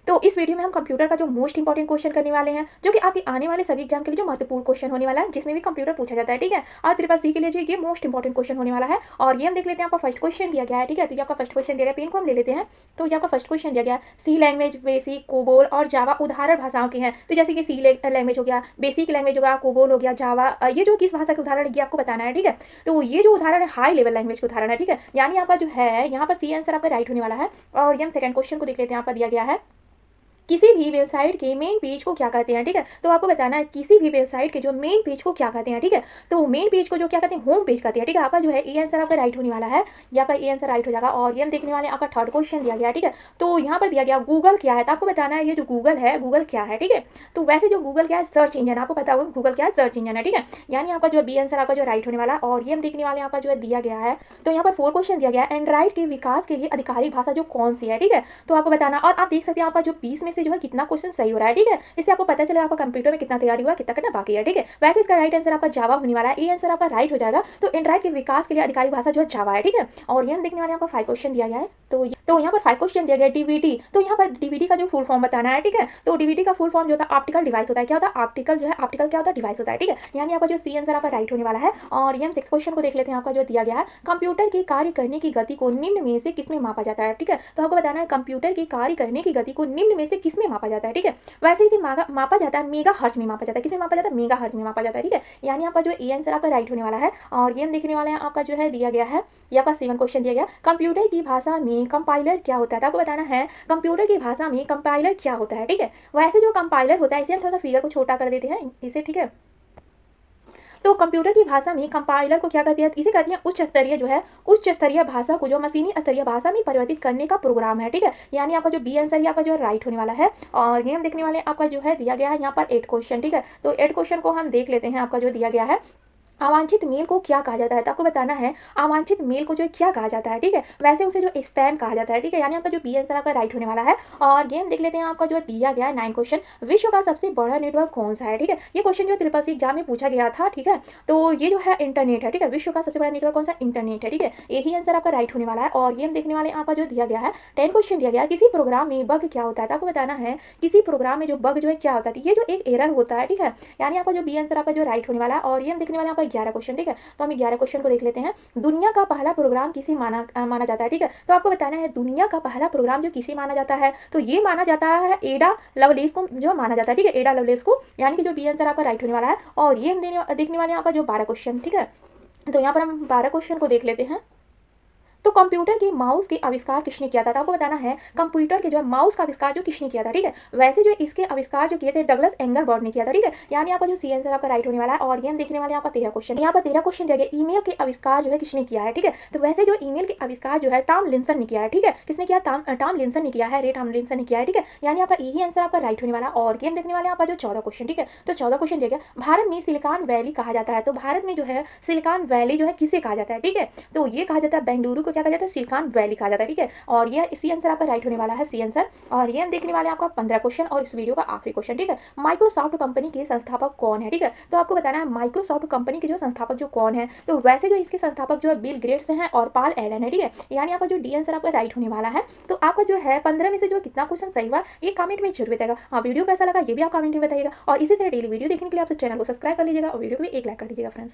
तो इस वीडियो में हम कंप्यूटर का जो मोस्ट इंपॉर्टेंट क्वेश्चन करने वाले हैं, जो कि आपके आने वाले सभी एग्जाम के लिए जो महत्वपूर्ण क्वेश्चन होने वाला है, जिसमें भी कंप्यूटर पूछा जाता है। ठीक है, और ट्रिपल सी के लिए जो ये मोस्ट इंपॉर्टेंट क्वेश्चन होने वाला है। और ये हम देख लेते हैं, आपका फर्स्ट क्वेश्चन दिया गया है। ठीक है, तो ये आपका फर्स्ट क्वेश्चन दिया गया, पेन को हम ले लेते हैं। तो ये आपका फर्स्ट क्वेश्चन दिया गया, सी लैंग्वेज, बेसिक, कोबोल और जावा उदाहरण भाषाओं के हैं। तो जैसे कि सी लैंग्वेज हो गया, बेसिक लैंग्वेज हो गया, कोबोल हो गया, जावा, ये जो किस भाषा के उदाहरण है ये आपको बताना है। ठीक है, तो ये जो उदाहरण है हाई लेवल लैंग्वेज के उदाहरण है। ठीक है, यानी आपका जो है यहाँ पर सी आंसर आपका राइट होने वाला है। और ये हम सेकंड क्वेश्चन को देख लेते हैं, आपका दिया गया है, किसी भी वेबसाइट के मेन पेज को क्या कहते हैं। ठीक है, तो आपको बताना है किसी भी वेबसाइट के जो मेन पेज को क्या कहते हैं। ठीक है, तो मेन पेज को जो क्या कहते हैं, होम पेज कहते हैं। ठीक है, आपका जो है ए आंसर आपका राइट होने वाला है, या आपका ए आंसर राइट हो जाएगा। और ये हम देखने वाले आपका थर्ड क्वेश्चन दिया गया। ठीक है, तो यहाँ पर दिया गया गूगल क्या है, तो आपको बताना है ये जो गूगल है, गूगल क्या है। ठीक है, तो वैसे जो गूगल क्या है, सर्च इंजन, आपको पता होगा गूगल क्या है, सर्च इंजन है। ठीक है, यानी आपका जो बी आंसर आपका जो राइट होने वाला है। और ये हम देखने वाले आपका जो है दिया गया है, तो यहाँ पर फोर क्वेश्चन दिया गया है, एंड्रॉइड के विकास के लिए आधिकारिक भाषा जो कौन सी है। ठीक है, तो आपको बताना, और आप देख सकते हैं आपका जो 20 में से जो है कितना क्वेश्चन सही हो रहा है। ठीक है, इससे आपको पता चलेगा आपका कंप्यूटर में कितना तैयारी हुआ, कितना करना बाकी है। ठीक है, वैसे इसका राइट आंसर आपका जावा होने वाला है, ए आंसर आपका राइट हो जाएगा। तो एंड्रॉइड के विकास के लिए आधिकारिक भाषा जो है जावा है। ठीक है, और ये हम देखने वाले आपका 5 क्वेश्चन दिया गया है। तो यहाँ पर 5 क्वेश्चन दिया गया डीवीडी। तो यहाँ पर डीवीडी का जो फुल फॉर्म बताना है। ठीक है, तो डीवीडी का फुल फॉर्म जो होता है ऑप्टिकल डिवाइस होता है। क्या होता है, ऑप्टिकल जो है, ऑप्टिकल क्या होता है, डिवाइस होता है। ठीक है, यानी आपका जो सी आंसर आपका राइट होने वाला है। और ये हम 6 क्वेश्चन को देख लेते हैं, आपका जो दिया गया है, कंप्यूटर की कार्य करने की गति को निम्न में से किसमें मापा जाता है। ठीक है, तो आपको बताना है कंप्यूटर की कार्य करने की गति को निम्न में से किसमें मापा जाता है। ठीक है, वैसे इसे मापा जाता है मेगा हर्ट्ज में मापा जाता है। किसमें मापा जाता है, मेगा हर्ट्ज में मापा जाता है। ठीक है, यानी आपका जो ए आंसर आपका राइट होने वाला है। और ये हम देखने वाले हैं, आपका जो है दिया गया है, ये आपका 7 क्वेश्चन दिया गया, कंप्यूटर की भाषा में कंपाइलर क्या होता है। तो आपको बताना है कंप्यूटर की भाषा में कंपाइलर क्या होता है। ठीक है, वैसे जो कंपाइलर होता है, इसे हम थोड़ा सा फिगर को छोटा कर देते हैं इसे। ठीक है, तो कंप्यूटर की भाषा में कंपाइलर को क्या कहते हैं, इसे कहते हैं उच्च स्तरीय जो है, उच्च स्तरीय भाषा को जो मशीनी स्तरीय भाषा में परिवर्तित करने का प्रोग्राम है। ठीक है, यानी आपका जो बी आंसर आपका जो है राइट होने वाला है। और ये हम देखने वाले आपका जो है दिया गया है यहाँ पर 8 क्वेश्चन। ठीक है, तो 8 क्वेश्चन को हम देख लेते हैं, आपका जो दिया गया है, अवांछित मेल को क्या कहा जाता है। तो आपको बताना है अवांछित मेल को जो क्या कहा जाता है। ठीक है, वैसे उसे जो स्पैम कहा जाता है। ठीक है, यानी आपका जो बी आंसर आपका राइट होने वाला है। और ये हम देख लेते हैं, आपका जो दिया गया है 9 क्वेश्चन, विश्व का सबसे बड़ा नेटवर्क कौन सा है। ठीक है, ये क्वेश्चन जो ट्रिपल सी एग्जाम में पूछा गया था। ठीक है, तो ये जो है इंटरनेट है। ठीक है, विश्व का सबसे बड़ा नेटवर्क कौन सा, इंटरनेट है। ठीक है, यही आंसर आपका राइट होने वाला है। और ये हम देखने वाले आपका जो दिया गया है 10 क्वेश्चन दिया गया है, किसी प्रोग्राम में बग क्या होता है। तो आपको बताना है किसी प्रोग्राम में जो बग जो है क्या होता है, ये जो एक एरर होता है। ठीक है, यानी आपका जो बी आंसर आपका जो राइट होने वाला है। और ये हम देखने वाले आपका 11 क्वेश्चन। ठीक है, तो हम 11 क्वेश्चन को देख लेते हैं, दुनिया का पहला प्रोग्राम किसे माना जाता है। ठीक है, तो आपको बताना है दुनिया का पहला प्रोग्राम जो किसे माना जाता है, तो ये माना जाता है एडा लवलेस को जो माना जाता है। ठीक है, एडा लवलेस को, यानी कि जो बी आंसर आपका राइट होने वाला है। और ये हम देखने वाले हैं आपका जो 12 क्वेश्चन। ठीक है, तो यहाँ पर हम 12 क्वेश्चन को देख लेते हैं। तो कंप्यूटर के माउस के आविष्कार किसने किया था। तो आपको बताना है कंप्यूटर के जो माउस का आविष्कार जो किसने किया था। ठीक है, वैसे जो इसके आविष्कार जो किए थे डगलस एंगलबर्ट ने किया था। ठीक है, यानी आपका जो सी आंसर आपका राइट होने वाला है। और ये हम देखने वाले आपका 13 क्वेश्चन, यहाँ पर 13 क्वेश्चन दिया गया, ईमेल के आविष्कार जो है किसने किया है। ठीक है, तो वैसे जो ईमेल के आविष्कार जो है टॉम लिंसन ने किया है। ठीक है, किसने किया, टॉम लिंसन ने किया है, रे टॉम लिंसन ने किया है। ठीक है, यानी आपका यही आंसर आपका राइट होने वाला है। और ये हम देखने वाले आपका जो 14 क्वेश्चन। ठीक है, तो 14 क्वेश्चन दिया गया, भारत में सिलिकॉन वैली कहा जाता है। तो भारत में जो है सिलिकॉन वैली जो है किसे कहा जाता है। ठीक है, तो ये कहा जाता है बेंगलुरु को क्या कहा जाता है, सिलिकॉन वैली कहा जाता है। ठीक है, और ये इसी आंसर आपका राइट होने वाला है, सी आंसर। और ये हम देखने वाले हैं आपका 15 क्वेश्चन और इस वीडियो का आखिरी क्वेश्चन। ठीक है, माइक्रोसॉफ्ट कंपनी के संस्थापक कौन है। ठीक है, तो आपको बताना है माइक्रोसॉफ्ट कंपनी के जो संस्थापक जो कौन है, तो वैसे जो इसके संस्थापक जो है बिल गेट्स हैं और पॉल एलन है। ठीक है, यानी आपका जो डी आंसर आपका राइट होने वाला है। तो आपका जो है 15 में से जो कितना क्वेश्चन सही हुआ ये कमेंट में जरूर बताएगा। हाँ, वीडियो कैसा लगा ये भी आप कमेंट में बताइएगा। और इसी तरह डेली वीडियो देखने के लिए आप चैनल को सब्सक्राइब कर लीजिएगा और वीडियो को भी एक लाइक कर दीजिएगा फ्रेंड्स।